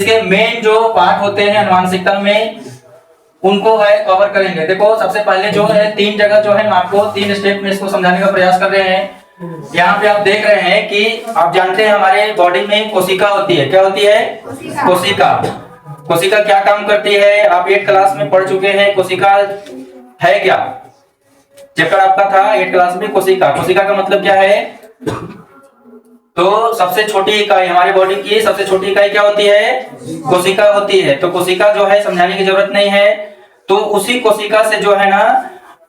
इसके मेन जो पार्ट होते हैं अनुवांशिकता में उनको है कवर करेंगे। देखो सबसे पहले जो है 3 जगह जो है हम आपको 3 स्टेप में इसको समझाने का प्रयास कर रहे हैं। यहाँ पे आप देख रहे हैं कि आप जानते हैं हमारे बॉडी में कोशिका होती है। क्या होती है? कोशिका। कोशिका क्या काम करती है? आप 8 क्लास में पढ़ चुके हैं। कोशिका है क्या? चैप्टर आपका था 8 क्लास में कोशिका। कोशिका का मतलब क्या है? तो सबसे छोटी इकाई हमारे बॉडी की सबसे छोटी इकाई क्या होती है? कोशिका होती है। तो कोशिका जो है समझाने की जरूरत नहीं है। तो उसी कोशिका से जो है ना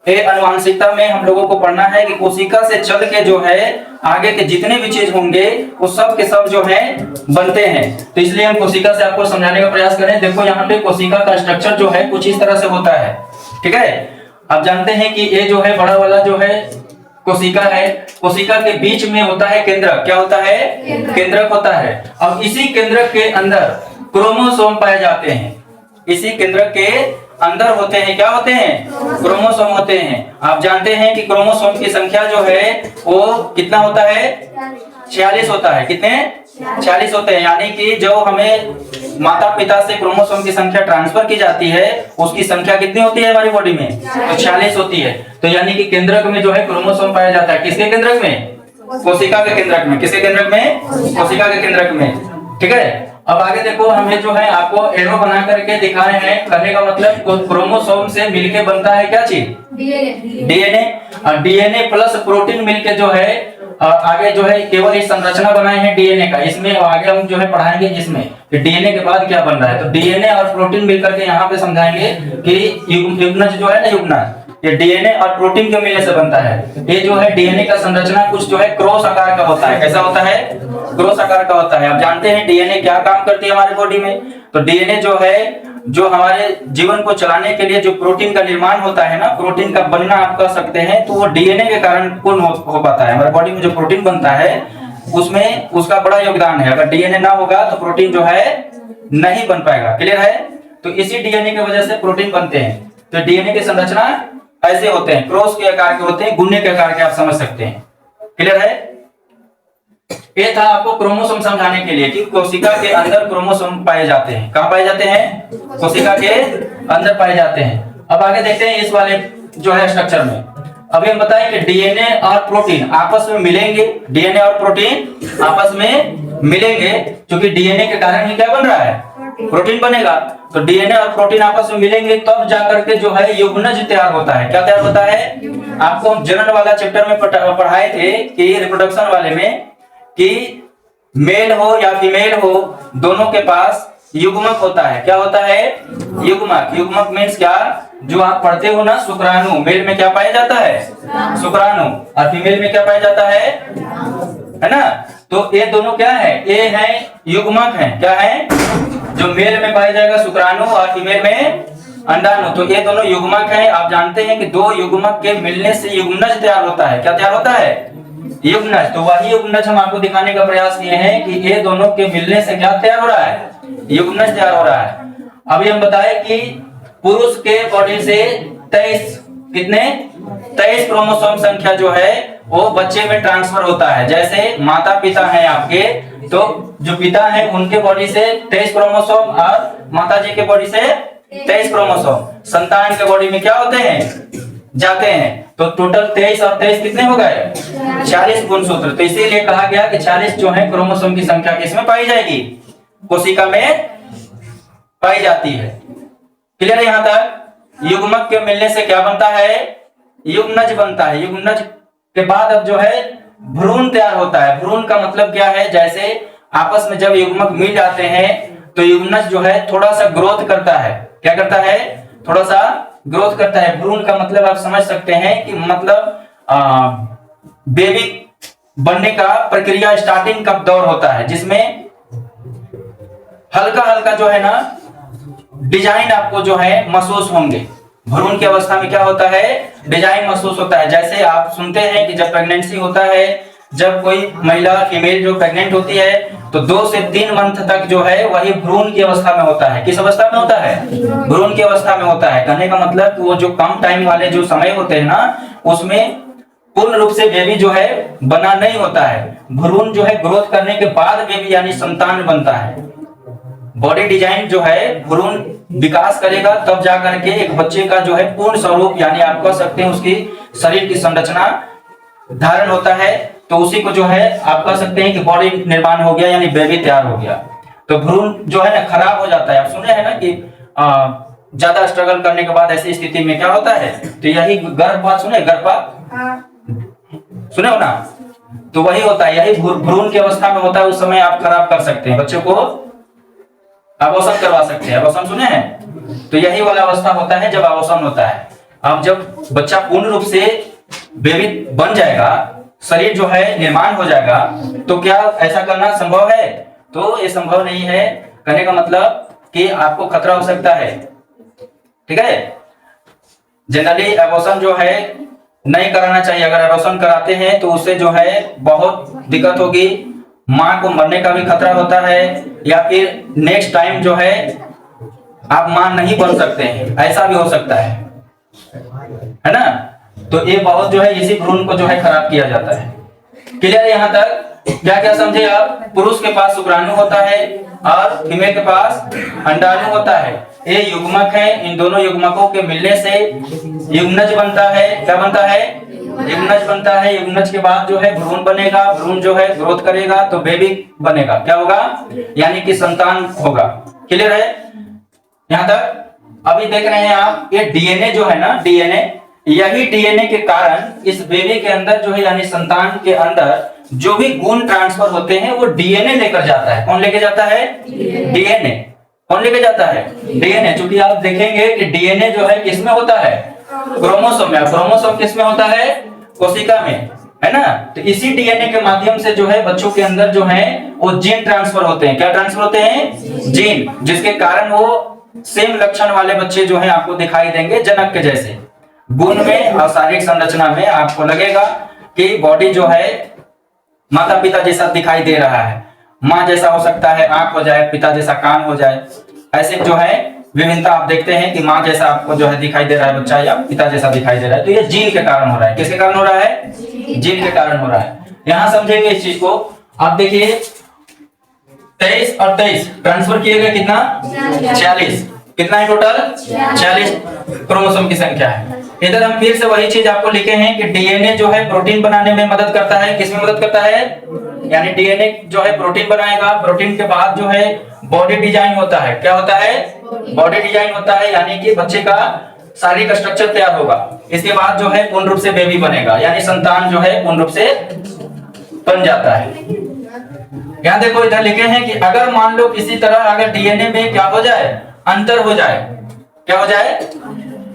ये अनुवांशिकता में हम लोगों को पढ़ना है कि कोशिका से चल के जो है आगे के जितने भी चीज होंगे वो सब के सब जो है बनते हैं। तो इसलिए हम कोशिका से आपको समझाने का प्रयास करें। देखो यहाँ पे कोशिका का स्ट्रक्चर जो है कुछ इस तरह से होता है। ठीक है, आप जानते हैं कि ये जो है बड़ा वाला जो है कोशिका है। कोशिका के बीच में होता है केंद्रक। क्या होता है? केंद्रक होता है। अब इसी केंद्रक के अंदर क्रोमोसोम पाए जाते हैं। इसी केंद्रक के अंदर होते हैं, क्या होते हैं? क्रोमोसोम होते हैं। आप जानते हैं कि क्रोमोसोम की संख्या जो है वो कितना होता है? 46 होता है। कितने? 46 होते हैं। यानी कि जो हमें माता पिता से क्रोमोसोम की संख्या ट्रांसफर की जाती है उसकी संख्या कितनी होती है हमारी बॉडी में? तो 46 होती है। तो यानी कि केंद्रक में जो है क्रोमोसोम पाया जाता है। किसके केंद्रक में? कोशिका के केंद्रक में। किसके केंद्रक में? कोशिका के केंद्रक में। ठीक है, अब आगे देखो हमें जो है आपको एरो बना करके दिखाए हैं। कहने का मतलब क्रोमोसोम से मिलके बनता है क्या चीज? डीएनए। और डीएनए प्लस प्रोटीन मिलके जो है आगे जो है केवल इस संरचना बनाए हैं डीएनए का। इसमें आगे हम जो है पढ़ाएंगे इसमें डीएनए के बाद क्या बन रहा है। तो डीएनए और प्रोटीन मिलकर के यहाँ पे समझाएंगे कि युग्मनज जो है ना, युग्मनज ये डीएनए और प्रोटीन के मिलने से बनता है। ये जो है डीएनए का संरचना कुछ जो है क्रॉस आकार का होता है। कैसा होता है? क्रॉस आकार का होता है। आप जानते हैं डीएनए क्या काम करती है हमारे बॉडी में। तो डीएनए जो है जो हमारे जीवन को चलाने के लिए जो प्रोटीन का निर्माण होता है ना, प्रोटीन का बनना आप कह सकते हैं, तो वो डीएनए के कारण पूर्ण हो पाता है। हमारे बॉडी में जो प्रोटीन बनता है उसमें उसका बड़ा योगदान है। अगर डीएनए ना होगा तो प्रोटीन जो है नहीं बन पाएगा। क्लियर है? तो इसी डीएनए की वजह से प्रोटीन बनते हैं। तो डीएनए की संरचना ऐसे होते हैं, क्रॉस के आकार के होते हैं, गुन्ने के आकार के, आप समझ सकते हैं। क्लियर है? ये था आपको क्रोमोसोम समझाने के लिए कि कोशिका के अंदर क्रोमोसोम पाए जाते हैं। कहां पाए जाते हैं? कोशिका के अंदर पाए जाते हैं। अब आगे देखते हैं इस वाले जो है स्ट्रक्चर में। अभी हम बताएं कि डीएनए और प्रोटीन आपस में मिलेंगे। डीएनए और प्रोटीन आपस में मिलेंगे क्योंकि डीएनए के कारण ही क्या बन रहा है? प्रोटीन बनेगा। तो डीएनए और प्रोटीन आपस में मिलेंगे तब जाकर के जो है युग्मनज तैयार होता है। क्या तैयार होता है? आपको जनन वाला चैप्टर में पढ़ाए थे कि रिप्रोडक्शन वाले में कि मेल हो या फीमेल हो दोनों के पास युग्मक होता है। क्या होता है? युग्मक। युग्मक मीन्स क्या? जो आप पढ़ते हो ना शुक्राणु, मेल में क्या पाया जाता है? शुक्राणु। और फीमेल में क्या पाया जाता है ना? तो ये दोनों क्या है? ये है युग्मक है। क्या है? जो मेल में पाया जाएगा शुक्राणु और फीमेल में अंडाणु। तो ये दोनों युग्मक हैं। आप जानते हैं कि दो युग्मक के मिलने से युग्मनज तैयार होता है। क्या तैयार होता है? युग्मनज। तो वही युग्मनज हम आपको दिखाने का प्रयास किए हैं कि ये दोनों के मिलने से क्या तैयार हो रहा है? युग्मनज तैयार हो रहा है। अभी हम बताएं कि पुरुष के बॉडी से 23 कितने 23 क्रोमोसोम संख्या जो है वो बच्चे में ट्रांसफर होता है। जैसे माता पिता हैं आपके, तो जो पिता है उनके बॉडी से 23 क्रोमोसोम और माता जी के बॉडी से 23 क्रोमोसोम संतान के बॉडी में क्या होते हैं? जाते हैं। तो टोटल 23 और 23 कितने हो गए? 40 गुणसूत्र। तो इसीलिए कहा गया कि 40 जो है क्रोमोसोम की संख्या किसमें पाई जाएगी? कोशिका में पाई जाती है। क्लियर है यहां तक? युग्मक के मिलने से क्या बनता है? युग्मनज बनता है। युग्मनज के बाद अब जो है भ्रूण तैयार होता है। भ्रूण का मतलब क्या है? जैसे आपस में जब युग्मक मिल जाते हैं तो युग्मनज जो है थोड़ा सा ग्रोथ करता है। क्या करता है? थोड़ा सा ग्रोथ करता है। भ्रूण का मतलब आप समझ सकते हैं कि मतलब बेबी बनने का प्रक्रिया स्टार्टिंग का दौर होता है जिसमें हल्का हल्का जो है ना डिजाइन आपको जो है महसूस होंगे। भ्रूण की अवस्था में क्या होता है? डिजाइन महसूस होता है। जैसे आप सुनते हैं कि जब प्रेगनेंसी होता है, जब कोई महिला फीमेल जो प्रेग्नेंट होती है तो 2 से 3 मंथ तक जो है वही भ्रूण की अवस्था में होता है। किस अवस्था में होता है? भ्रूण की अवस्था में होता है। कहने का मतलब वो जो कम टाइम वाले जो समय होते हैं ना उसमें पूर्ण रूप से बेबी जो है बना नहीं होता है। भ्रूण जो है ग्रोथ करने के बाद बेबी यानी संतान बनता है। बॉडी डिजाइन जो है भ्रूण विकास करेगा, तब जा करके एक बच्चे का जो है पूर्ण स्वरूप यानी आप कह सकते हैं उसकी शरीर की संरचना धारण होता है। तो उसी को जो है आप कह सकते हैं कि बॉडी निर्माण हो गया यानी बेबी तैयार हो गया। तो भ्रूण जो है ना खराब हो जाता है। आप सुने हैं ना कि ज्यादा स्ट्रगल करने के बाद ऐसी स्थिति में क्या होता है, तो यही गर्भपात सुने, गर्भपात सुने हो ना, तो वही होता है, यही भ्रूण की अवस्था में होता है। उस समय आप खराब कर सकते हैं, बच्चे को अबॉर्शन करवा सकते हैं। अबॉर्शन सुने हैं, तो यही वाला अवस्था होता है जब अबॉर्शन होता है। अब जब बच्चा पूर्ण रूप से बेबी बन जाएगा, शरीर जो है निर्माण हो जाएगा, तो क्या ऐसा करना संभव है? तो ये संभव नहीं है। कहने का मतलब कि आपको खतरा हो सकता है, ठीक है। जनरली अबॉर्शन जो है नहीं कराना चाहिए। अगर अबॉर्शन कराते हैं तो उससे जो है बहुत दिक्कत होगी, मां को मरने का भी खतरा होता है, या फिर नेक्स्ट टाइम जो है आप मां नहीं बन सकते हैं, ऐसा भी हो सकता है ना। तो ये बहुत जो है इसी भ्रूण को जो है खराब किया जाता है। क्लियर है यहाँ तक? क्या क्या समझे आप? पुरुष के पास शुक्राणु होता है और फीमेल के पास अंडाणु होता है। ये युग्मक है, इन दोनों युग्मकों के मिलने से युग्मनज बनता है। क्या बनता है? युग्मनज बनता है। युग्मनज के बाद जो है भ्रूण बनेगा, भ्रूण जो है ग्रोथ करेगा तो बेबी बनेगा। क्या होगा? यानी कि संतान होगा। क्लियर है यहाँ तक? अभी देख रहे हैं आप, ये डीएनए जो है ना, डीएनए, यही डीएनए के कारण इस बेबी के अंदर जो है यानी संतान के अंदर जो भी गुण ट्रांसफर होते हैं वो डीएनए लेकर जाता है। कौन लेके जाता है? डीएनए। कौन लेके जाता है? डीएनए। क्योंकि आप देखेंगे कि डीएनए जो है किसमें होता है? क्रोमोसोम में। क्रोमोसोम किसमें होता है? कोशिका में, है ना। तो इसी डीएनए के माध्यम से जो है बच्चों के अंदर जो है वो जीन ट्रांसफर होते हैं। क्या ट्रांसफर होते हैं? जीन, जिसके कारण वो सेम लक्षण वाले बच्चे जो है आपको दिखाई देंगे, जनक के जैसे गुण में और शारीरिक संरचना में आपको लगेगा कि बॉडी जो है माता पिता जैसा दिखाई दे रहा है। माँ जैसा हो सकता है आंख हो जाए, पिता जैसा कान हो जाए, ऐसे जो है विभिन्नता आप देखते हैं कि माँ जैसा आपको जो है दिखाई दे रहा है बच्चा, या पिता जैसा दिखाई दे रहा है। तो ये जीन के कारण हो रहा है। किसके कारण हो रहा है? जीन के कारण हो रहा है। यहां समझेंगे इस चीज को। आप देखिए 23 और 23 ट्रांसफर किए गए कितना? 46। कितना है टोटल? 46 क्रोमोसोम की संख्या है। इधर हम फिर से वही चीज आपको लिखे हैं कि डीएनए जो है प्रोटीन बनाने में मदद करता है। किसमें मदद करता है? यानी डीएनए जो है प्रोटीन बनाएगा, प्रोटीन के बाद जो है बॉडी डिजाइन होता है। क्या होता है? बॉडी डिजाइन होता है, यानी कि बच्चे का शारीरिक स्ट्रक्चर तैयार होगा। इसके बाद जो है पूर्ण रूप से बेबी बनेगा, यानी संतान जो है पूर्ण रूप से बन जाता है। यहाँ देखो इधर लिखे हैं कि अगर मान लो किसी तरह अगर डीएनए में क्या हो जाए? अंतर हो जाए। क्या हो जाए?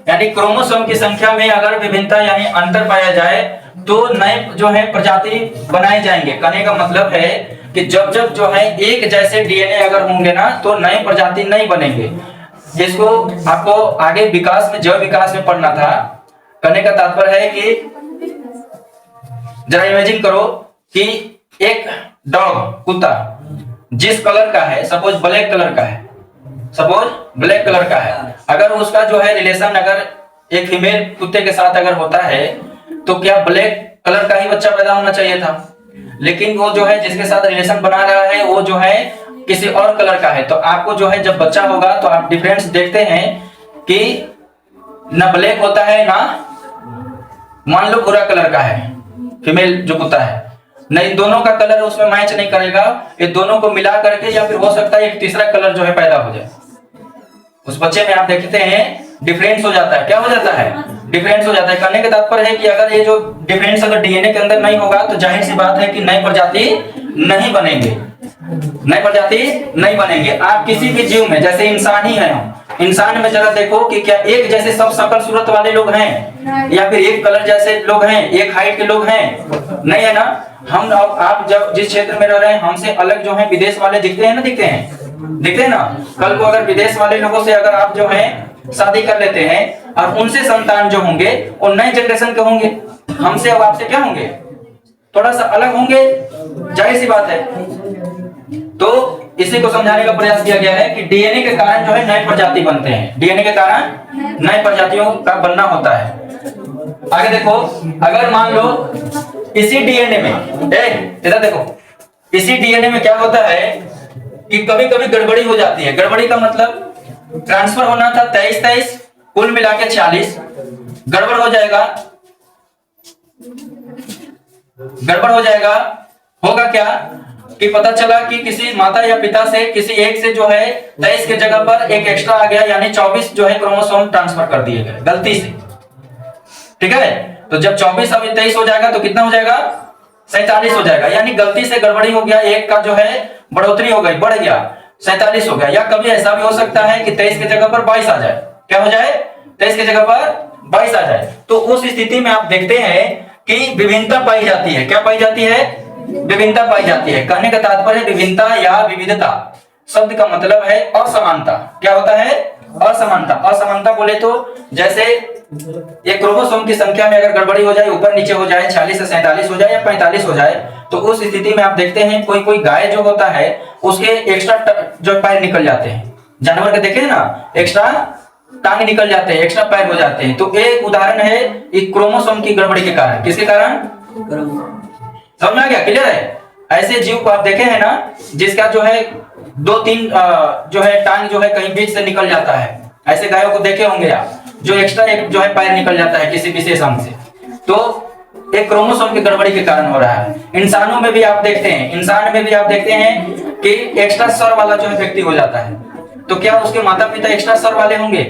यानी क्रोमोसोम की संख्या में अगर विभिन्नता यानी अंतर पाया जाए तो नए जो है प्रजाति बनाए जाएंगे। कहने का मतलब है कि जब जब जो है एक जैसे डीएनए अगर होंगे ना तो नए प्रजाति नहीं बनेंगे। जिसको आपको आगे विकास में, जैव विकास में पढ़ना था। कहने का तात्पर्य है कि जरा इमेजिन करो कि एक डॉग, कुत्ता जिस कलर का है, सपोज ब्लैक कलर का है, सपोज ब्लैक कलर का है, अगर उसका जो है रिलेशन अगर एक फीमेल कुत्ते के साथ अगर होता है तो क्या ब्लैक कलर का ही बच्चा पैदा होना चाहिए था? लेकिन वो जो है जिसके साथ रिलेशन बना रहा है वो जो है किसी और कलर का है। तो आपको जो है जब बच्चा होगा तो आप डिफरेंस देखते हैं कि ना ब्लैक होता है ना मान लो भूरा कलर का है फीमेल जो कुत्ता है, नहीं दोनों का कलर उसमें मैच नहीं करेगा। ये दोनों को मिला करके या फिर हो सकता है एक तीसरा कलर जो है पैदा हो जाए। उस बच्चे में आप देखते हैं डिफरेंस हो जाता है। क्या हो जाता है? डिफरेंस हो जाता है। कहने का तात्पर्य है कि अगर ये जो डिफरेंस अगर डीएनए के अंदर नहीं होगा तो जाहिर सी बात है कि नई प्रजाति नहीं बनेंगे, नई प्रजाति नहीं बनेंगे। आप किसी भी जीव में, जैसे इंसान ही है, इंसान में जरा देखो कि क्या एक जैसे सब शकल सूरत वाले लोग हैं या फिर एक कलर जैसे लोग हैं, एक हाइट के लोग हैं? नहीं है ना। हम आप जब जिस क्षेत्र में रह रहे हैं हमसे अलग जो है विदेश वाले दिखते हैं ना, दिखते हैं ना। कल को अगर विदेश वाले लोगों से अगर आप जो है शादी कर लेते हैं और उनसे संतान जो होंगे वो नए जनरेशन के होंगे, हमसे और आपसे क्या होंगे? थोड़ा सा अलग होंगे, जाहिर सी बात है। तो इसी को समझाने का प्रयास किया गया है कि डीएनए के कारण जो है नए प्रजाति बनते हैं। डीएनए के कारण नए प्रजातियों का बनना होता है। आगे देखो, अगर मान लो इसी डीएनए में, इधर देखो, इसी डीएनए में क्या होता है कि कभी कभी गड़बड़ी हो जाती है। गड़बड़ी का मतलब ट्रांसफर होना था 23, कुल मिला के 46, गड़बड़ हो जाएगा। गड़बड़ हो जाएगा, होगा क्या कि पता चला कि किसी माता या पिता से किसी एक से जो है 23 के जगह पर एक एक्स्ट्रा आ गया, यानी 24 जो है क्रोमोसोम ट्रांसफर कर दिए गए गलती से। ठीक है, तो जब 24 अब 23 हो जाएगा तो कितना हो जाएगा, 47 हो जाएगा, यानी गलती से गड़बड़ी हो गया, एक का जो है बढ़ोतरी हो गई, बढ़ गया, 47 हो गया। या कभी ऐसा भी हो सकता है कि 23 की जगह पर 22 आ जाए। क्या हो जाए, 23 की जगह पर 22 आ जाए। तो उस स्थिति में आप देखते हैं कि विभिन्नता पाई जाती है। क्या पाई जाती है, विभिन्नता पाई जाती है। कहने का तात्पर्य विभिन्नता या विविधता शब्द का मतलब है असमानता। क्या होता है, असमानता। असमानता बोले तो जैसे एक क्रोमोसोम की संख्या में अगर गड़बड़ी हो जाए, ऊपर नीचे हो जाए, 46 से 47 हो जाए या 45 हो जाए, तो उस स्थिति में आप देखते हैं कोई कोई गाय जो होता है उसके एक्स्ट्रा जो पैर निकल जाते हैं। जानवर के देखे ना, एक्स्ट्रा टांग निकल जाते हैं, एक्स्ट्रा पैर हो जाते हैं। तो एक उदाहरण है एक क्रोमोसोम की गड़बड़ी के कारण। किसके कारण, समझ में आ गया, क्लियर है। ऐसे जीव को आप देखे हैं ना जिसका जो है 2-3 जो है टांग जो है कहीं बीच से निकल जाता है। ऐसे गायों को देखे होंगे आप, जो एक्स्ट्रा एक जो है पैर निकल जाता है किसी विशेष अंग से, तो एक क्रोमोसोम की गड़बड़ी के कारण हो रहा है। इंसानों में भी आप देखते हैं, इंसान में भी आप देखते हैं कि एक्स्ट्रा सर वाला जो है व्यक्ति हो जाता है। तो क्या उसके माता पिता एक्स्ट्रा सर वाले होंगे?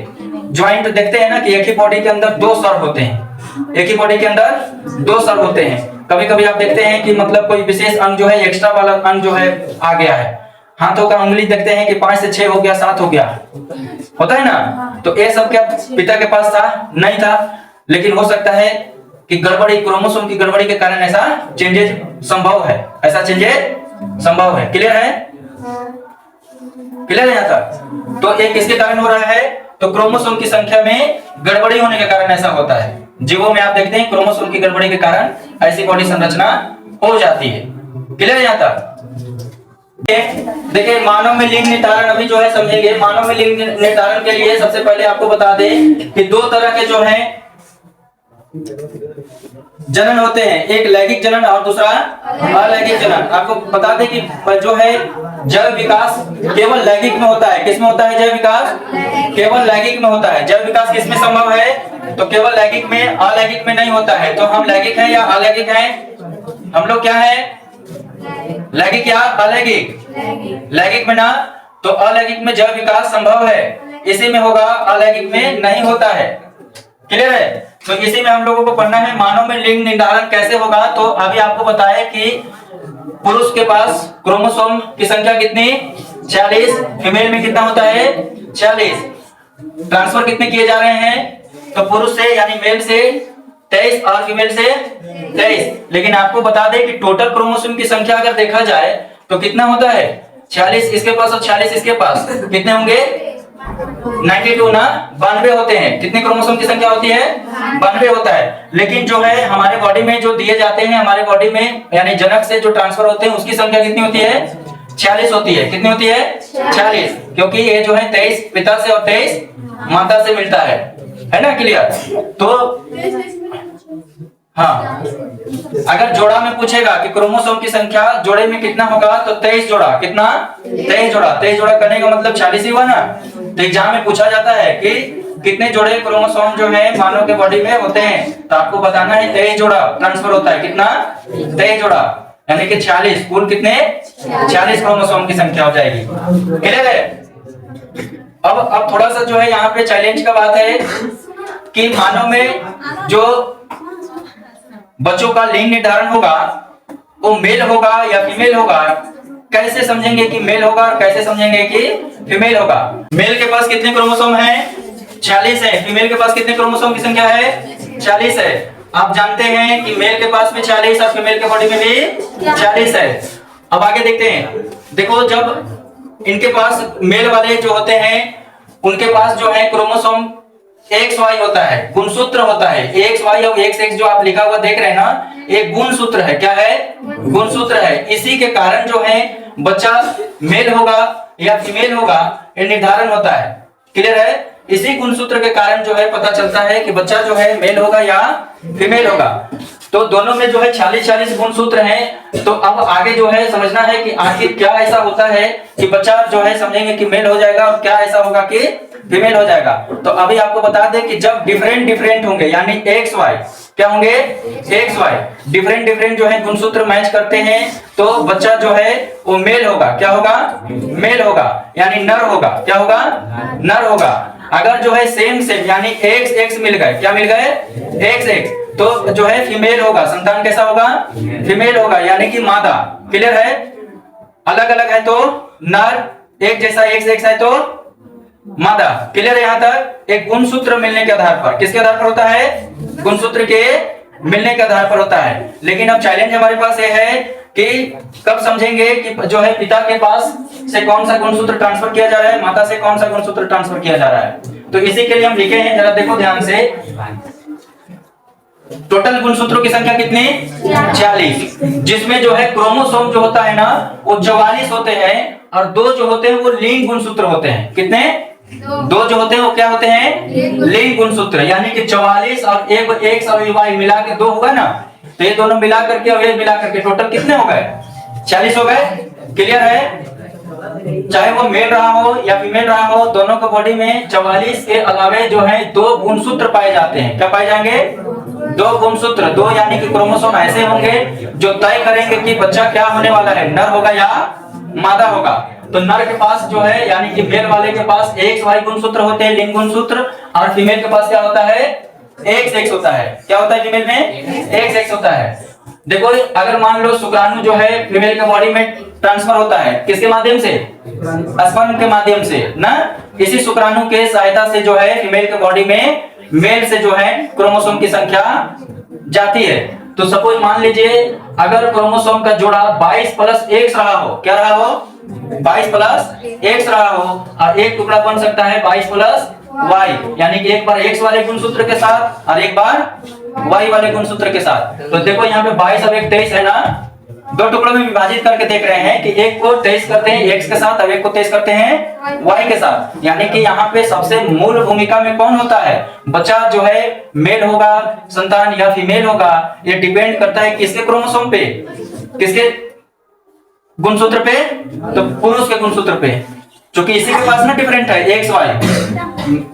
ज्वाइंट देखते हैं ना कि एक ही बॉडी के अंदर 2 सर होते हैं, एक ही बॉडी के अंदर 2 सर होते हैं। कभी कभी आप देखते हैं कि मतलब कोई विशेष अंग जो है एक्स्ट्रा वाला अंग जो है आ गया है। हाथों का उंगली देखते हैं कि 5 से 6 हो गया, 7 हो गया, होता है ना। तो ये सब क्या पिता के पास था? नहीं था। लेकिन हो सकता है कि गड़बड़ी, क्रोमोसोम की गड़बड़ी के कारण ऐसा चेंजेज संभव है, ऐसा चेंजेज संभव है। क्लियर है, क्लियर है यहाँ तक। तो एक किसके कारण हो रहा है, तो क्रोमोसोम की संख्या में गड़बड़ी होने के कारण ऐसा होता है। जीवों में आप देखते हैं क्रोमोसोम की गड़बड़ी के कारण ऐसी बॉडी संरचना हो जाती है। क्लियर है यहाँ तक। देखिए मानव में लिंग निर्धारण अभी जो है समझेंगे। मानव में लिंग निर्धारण के लिए सबसे पहले आपको बता दें कि 2 तरह के जो हैं जनन होते हैं, एक लैंगिक जनन और दूसरा अलैंगिक जनन। आपको बता दें कि जो है जैव विकास केवल लैंगिक में होता है। किसमें होता है जैव विकास? केवल लैंगिक में होता है। जैव विकास किसमें संभव है? तो केवल लैंगिक में, अलैंगिक में नहीं होता है। तो हम लैंगिक हैं या अलैंगिक हैं? हम लोग क्या है, लैंगिक या अलैंगिक? लैंगिक में ना, तो अलैंगिक में जैव विकास संभव है, इसी में होगा, अलैंगिक में नहीं होता है। क्लियर है। तो इसी में हम लोगों को पढ़ना है मानव में लिंग निर्धारण कैसे होगा। तो अभी आपको बताया कि पुरुष के पास क्रोमोसोम की संख्या कितनी, 46, फीमेल में कितना होता है, 46। ट्रांसफर कितने किए जा रहे हैं, तो पुरुष से यानी मेल से 23 और फीमेल से 23। लेकिन आपको बता दें कि टोटल क्रोमोसोम की संख्या अगर देखा जाए तो कितना होता है, 46 इसके पास और 46 इसके पास, कितने होंगे, 92 ना, 92 होते हैं। कितने क्रोमोसोम की संख्या होती है, 92 होता है। लेकिन जो है हमारे बॉडी में जो दिए जाते हैं, हमारे बॉडी में यानी जनक से जो ट्रांसफर होते हैं उसकी संख्या कितनी होती है, 46 होती है। कितनी होती है, 46, क्योंकि ये जो है 23 पिता से और 23 माता से मिलता है ना। क्लियर। तो हाँ, अगर जोड़ा में पूछेगा कि क्रोमोसोम की संख्या जोड़े में कितना होगा, तो 23 जोड़ा। कितना, 23 जोड़ा। 23 जोड़ा करने का मतलब 46 ही हुआ ना। तो एग्जाम में पूछा जाता है कि कितने जोड़े क्रोमोसोम जो है मानव के बॉडी में होते हैं, तो आपको बताना है 23 जोड़ा ट्रांसफर होता है। कितना, 23 जोड़ा, यानी कि 46। कुल कितने, 46 क्रोमोसोम की संख्या हो जाएगी। क्लियर है। अब थोड़ा सा जो है यहाँ पे चैलेंज का बात है कि मानव में जो बच्चों का लिंग निर्धारण होगा वो मेल होगा या फीमेल होगा। कैसे समझेंगे कि मेल होगा और कैसे समझेंगे कि फीमेल होगा। मेल के पास कितने क्रोमोसोम हैं, 46 है। फीमेल के पास कितने क्रोमोसोम की संख्या है, 46 है। आप जानते हैं कि मेल के पास में 40 और फीमेल के बॉडी में भी 40 है। अब आगे देखते हैं। देखो जब इनके पास मेल वाले जो होते हैं उनके पास जो है क्रोमोसोम XY होता है, गुणसूत्र होता है। XY और XX जो आप लिखा हुआ देख रहे हैं ना, एक गुणसूत्र है। क्या है, गुणसूत्र है। इसी के कारण जो है बच्चा मेल होगा या फीमेल होगा ये निर्धारण होता है। क्लियर है। इसी गुणसूत्र के कारण जो है पता चलता है कि बच्चा जो है मेल होगा या फीमेल होगा। तो दोनों में जो है 46-46 गुणसूत्र हैं। तो अब आगे जो है समझना है कि आखिर क्या ऐसा होता है कि बच्चा जो है समझेंगे कि मेल हो जाएगा और क्या ऐसा होगा कि फीमेल हो जाएगा। तो अभी आपको बता दें कि जब डिफरेंट होंगे यानी एक्स वाई, क्या होंगे, एक्स वाई डिफरेंट जो है गुणसूत्र मैच करते हैं तो बच्चा जो है वो मेल होगा। क्या होगा, मेल होगा यानी नर होगा। क्या होगा, नर होगा। अगर जो है सेम यानी एक्स एक्स मिल गए, क्या मिल गए, एक्स एक्स, तो जो है फीमेल होगा। संतान कैसा होगा, फीमेल होगा यानी कि मादा। क्लियर है। अलग अलग है तो नर, एक जैसा एक्स एक्स है तो मादा। क्लियर है यहाँ तक। एक गुणसूत्र मिलने के आधार पर, किसके आधार पर होता है, गुणसूत्र के मिलने के आधार पर होता है। लेकिन अब चैलेंज हमारे पास ये है कि कब समझेंगे कि जो है पिता के पास से कौन सा गुणसूत्र ट्रांसफर किया जा रहा है, माता से कौन सा गुणसूत्र ट्रांसफर किया जा रहा है। तो इसी के लिए हम लिखे हैं, जरा देखो ध्यान से। टोटल गुणसूत्रों की संख्या कितनी, 46, जिसमें जो है क्रोमोसोम जो होता है ना वो 44 होते हैं और 2 जो होते हैं वो लिंग गुणसूत्र होते हैं। कितने, 2 जो होते हैं वो क्या होते हैं, लिंग गुणसूत्र। यानी कि 44 और एक अवयवी मिला के 2 होगा ना, तो ये दोनों मिला करके अवयव मिला करके टोटल कितने हो गए, 40 हो गए। क्लियर है। चाहे वो मेल रहा हो या फीमेल रहा हो, दोनों के बॉडी में 44 के अलावे जो है 2 गुणसूत्र पाए जाते हैं। क्या पाए जाएंगे, 2 गुणसूत्र। 2 यानी कि क्रोमोसोम ऐसे होंगे जो तय करेंगे कि बच्चा क्या होने वाला है, नर होगा या मादा होगा। तो नर के पास जो है यानी कि मेल वाले के पास एक्स वाई गुणसूत्र होते हैं, लिंग गुणसूत्र, और फीमेल के पास क्या होता है, एक्स एक्स होता है। क्या होता है फीमेल में, एक्स एक्स होता है। देखो अगर मान लो शुक्राणु जो है फीमेल के बॉडी में ट्रांसफर होता है, किसके माध्यम से, स्पर्म के माध्यम से ना। इसी शुक्राणु के सहायता से जो है फीमेल के बॉडी में मेल से जो है क्रोमोसोम की संख्या जाती है। तो सपोज मान लीजिए अगर क्रोमोसोम का जोड़ा 22+X रहा हो, क्या रहा हो, 22+X रहा हो, और एक टुकड़ा बन सकता है 22+Y, यानी कि एक बार X वाले गुणसूत्र के साथ और एक बार Y वाले गुणसूत्र के साथ। तो देखो यहाँ पे 22 और 23 है ना, 2 टुकड़ों में विभाजित करके देख रहे हैं कि एक को 23 करते हैं X के साथ और एक को 23 करते हैं Y के साथ। यानी कि यहाँ पे सबसे मूल भूमिका में कौन होता है, बच्चा जो है मेल होगा संतान या फीमेल होगा, ये डिपेंड करता है किसके क्रोमोसोम पे, किसके गुणसूत्र पे, तो पुरुष के गुणसूत्र पे। क्योंकि इसी के पास ना डिफरेंट है एक्स वाई,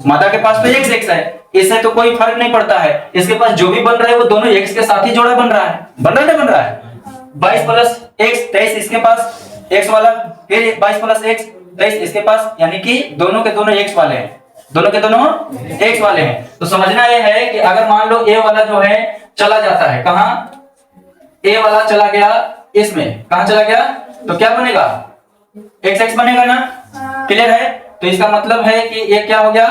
मादा के पास तो एक्स एक्स है, इससे तो कोई फर्क नहीं पड़ता है। इसके पास जो भी बन रहा है वो दोनों एक्स के साथ ही जोड़ा बन रहा है, बन रहा है 22+X 23 इसके पास एक्स वाला, फिर 22+X 23 इसके पास, यानी कि दोनों के दोनों एक्स वाले हैं, दोनों के दोनों एक्स वाले हैं। तो समझना यह है कि अगर मान लो ए वाला जो है चला जाता है, कहां, ए वाला चला गया इसमें, कहां चला गया, तो क्या बनेगा, एक्स एक्स बनेगा ना। क्लियर है। तो इसका मतलब है कि ये क्या हो गया,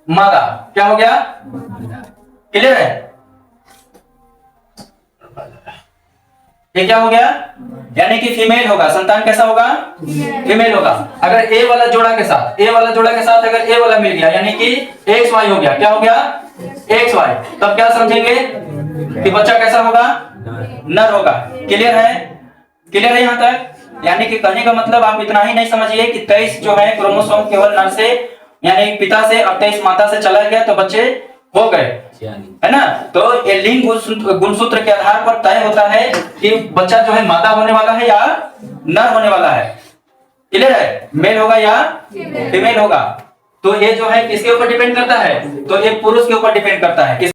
मादा, क्या हो गया, क्लियर है। ये क्या हो गया, यानी कि फीमेल होगा, संतान कैसा होगा, फीमेल होगा। अगर ए वाला जोड़ा के साथ, ए वाला जोड़ा के साथ अगर ए वाला मिल गया यानी कि एक्स वाई हो गया, क्या हो गया, एक्स वाई, तब क्या समझेंगे कि बच्चा कैसा होगा, नर होगा। क्लियर है, क्लियर है यहाँ तक। यानी कि कहने का मतलब आप इतना ही नहीं समझिए कि 23 जो है क्रोमोसोम केवल नर से यानी पिता से और 23 माता से चला गया तो बच्चे हो गए, है ना। तो ये लिंग गुणसूत्र के आधार पर तय होता है कि बच्चा जो है मादा होने वाला है या नर होने वाला है। क्लियर है, मेल होगा या फीमेल होगा। तो ये जो है किसके ऊपर डिपेंड करता है, तो ये पुरुष के ऊपर डिपेंड करता है।